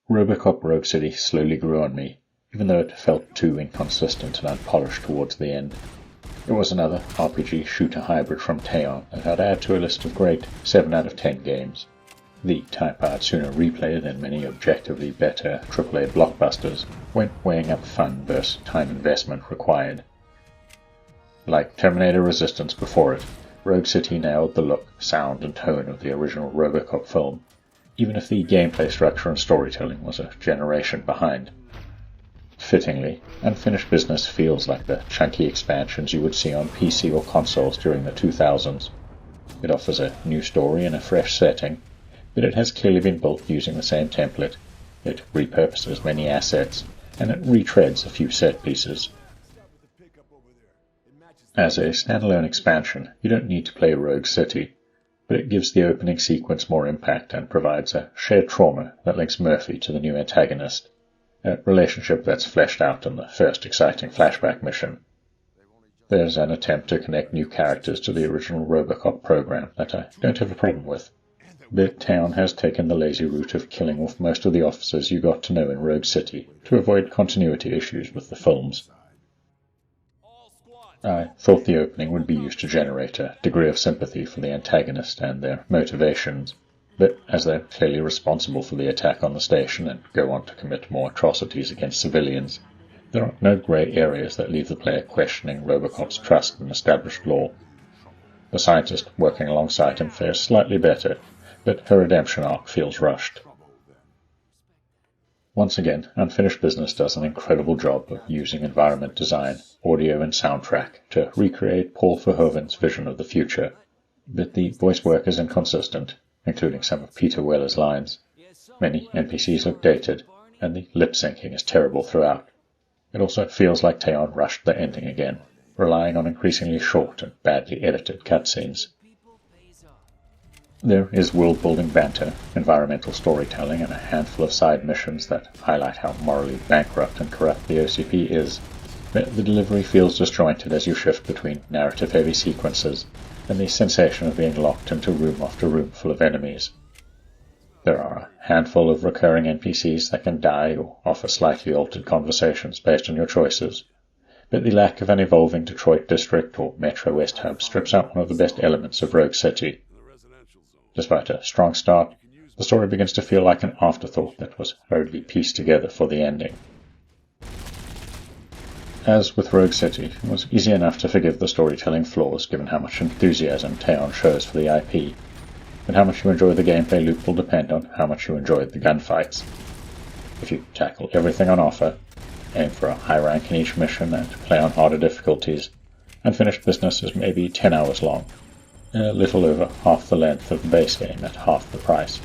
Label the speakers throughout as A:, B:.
A: Robocop Rogue City slowly grew on me, even though it felt too inconsistent and unpolished towards the end. It was another RPG shooter hybrid from Teyon that I'd add to a list of great 7 out of 10 games. The type I'd sooner replay than many objectively better AAA blockbusters when weighing up fun versus time investment required. Like Terminator Resistance before it, Rogue City nailed the look, sound and tone of the original Robocop film, even if the gameplay structure and storytelling was a generation behind. Fittingly, Unfinished Business feels like the chunky expansions you would see on PC or consoles during the 2000s. It offers a new story in a fresh setting, but it has clearly been built using the same template. It repurposes many assets, and it retreads a few set pieces. As a standalone expansion, you don't need to play Rogue City, but it gives the opening sequence more impact and provides a shared trauma that links Murphy to the new antagonist, a relationship that's fleshed out in the first exciting flashback mission. There's an attempt to connect new characters to the original Robocop program that I don't have a problem with, but Teyon has taken the lazy route of killing off most of the officers you got to know in Rogue City to avoid continuity issues with the films. I thought the opening would be used to generate a degree of sympathy for the antagonist and their motivations, but as they're clearly responsible for the attack on the station and go on to commit more atrocities against civilians, there are no grey areas that leave the player questioning Robocop's trust in established law. The scientist working alongside him fares slightly better, but her redemption arc feels rushed. Once again, Unfinished Business does an incredible job of using environment design, audio and soundtrack to recreate Paul Verhoeven's vision of the future, but the voice work is inconsistent, including some of Peter Weller's lines. Many NPCs look dated, and the lip-syncing is terrible throughout. It also feels like Teyon rushed the ending again, relying on increasingly short and badly edited cutscenes. There is world-building banter, environmental storytelling, and a handful of side missions that highlight how morally bankrupt and corrupt the OCP is, but the delivery feels disjointed as you shift between narrative-heavy sequences and the sensation of being locked into room after room full of enemies. There are a handful of recurring NPCs that can die or offer slightly altered conversations based on your choices, but the lack of an evolving Detroit district or Metro West hub strips out one of the best elements of Rogue City. Despite a strong start, the story begins to feel like an afterthought that was hurriedly pieced together for the ending. As with Rogue City, it was easy enough to forgive the storytelling flaws given how much enthusiasm Teyon shows for the IP, but how much you enjoy the gameplay loop will depend on how much you enjoyed the gunfights. If you tackle everything on offer, aim for a high rank in each mission, and play on harder difficulties, Unfinished Business is maybe 10 hours long, a little over half the length of the base game at half the price.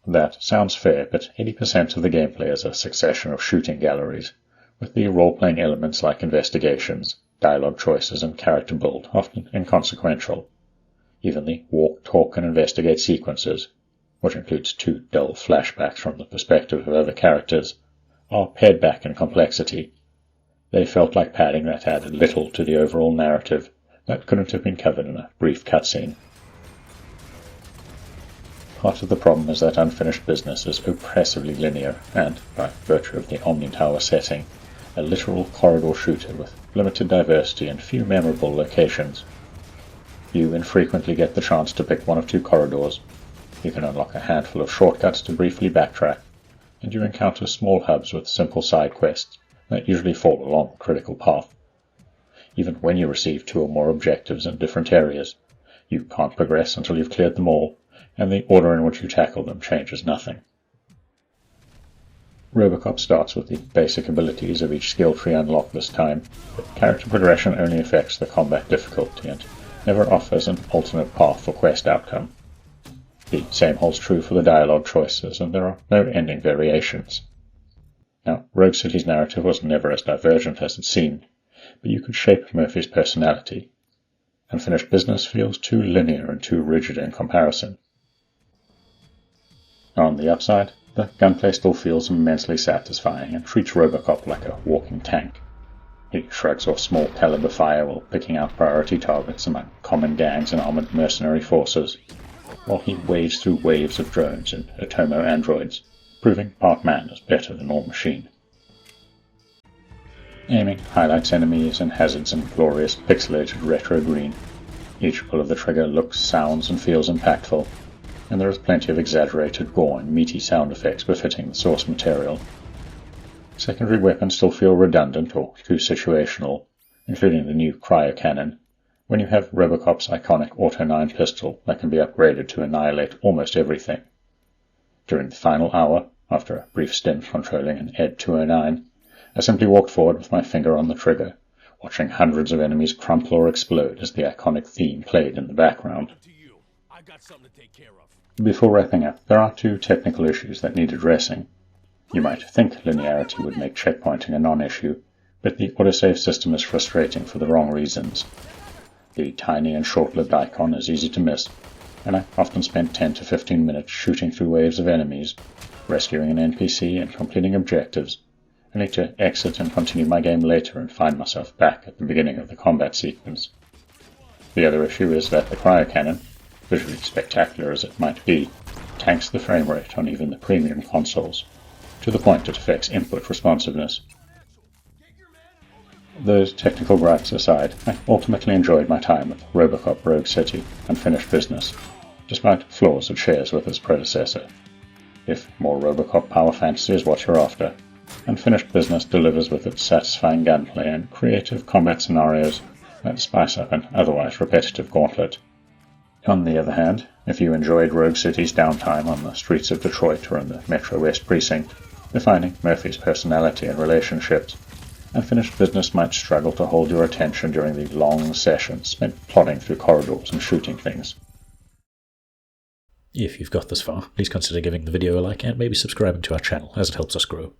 A: That sounds fair, but 80% of the gameplay is a succession of shooting galleries, with the role-playing elements like investigations, dialogue choices, and character build often inconsequential. Even the walk, talk, and investigate sequences, which includes 2 dull flashbacks from the perspective of other characters, are pared back in complexity. They felt like padding that added little to the overall narrative that couldn't have been covered in a brief cutscene. Part of the problem is that Unfinished Business is oppressively linear and, by virtue of the Omni Tower setting, a literal corridor shooter with limited diversity and few memorable locations. You infrequently get the chance to pick one of 2 corridors. You can unlock a handful of shortcuts to briefly backtrack, and you encounter small hubs with simple side quests that usually fall along a critical path. Even when you receive 2 or more objectives in different areas, you can't progress until you've cleared them all, and the order in which you tackle them changes nothing. Robocop starts with the basic abilities of each skill tree unlocked this time, but character progression only affects the combat difficulty and never offers an alternate path for quest outcome. The same holds true for the dialogue choices, and there are no ending variations. Now, Rogue City's narrative was never as divergent as it seemed, but you could shape Murphy's personality. Unfinished Business feels too linear and too rigid in comparison. On the upside, the gunplay still feels immensely satisfying and treats Robocop like a walking tank. He shrugs off small caliber fire while picking out priority targets among common gangs and armored mercenary forces. while he wades through waves of drones and Atomo androids, proving part man is better than all machine. Aiming highlights enemies and hazards in glorious pixelated retro green. Each pull of the trigger looks, sounds, and feels impactful, and there is plenty of exaggerated gore and meaty sound effects befitting the source material. Secondary weapons still feel redundant or too situational, including the new cryo cannon, when you have Robocop's iconic Auto 9 pistol that can be upgraded to annihilate almost everything. During the final hour, after a brief stint controlling an Ed 209, I simply walked forward with my finger on the trigger, watching hundreds of enemies crumple or explode as the iconic theme played in the background. Before wrapping up, there are two technical issues that need addressing. You might think linearity would make checkpointing a non-issue, but the autosave system is frustrating for the wrong reasons. The tiny and short-lived icon is easy to miss, and I often spend 10 to 15 minutes shooting through waves of enemies, rescuing an NPC and completing objectives, only to exit and continue my game later and find myself back at the beginning of the combat sequence. The other issue is that the cryo cannon, visually spectacular as it might be, tanks the frame rate on even the premium consoles, to the point it affects input responsiveness. Those technical gripes aside, I ultimately enjoyed my time with Robocop Rogue City Unfinished Business, despite flaws it shares with its predecessor. If more Robocop power fantasy is what you're after, Unfinished Business delivers with its satisfying gunplay and creative combat scenarios that spice up an otherwise repetitive gauntlet. On the other hand, if you enjoyed Rogue City's downtime on the streets of Detroit or in the Metro West precinct, defining Murphy's personality and relationships, Unfinished Business might struggle to hold your attention during the long sessions spent plodding through corridors and shooting things.
B: If you've got this far, please consider giving the video a like and maybe subscribing to our channel, as it helps us grow.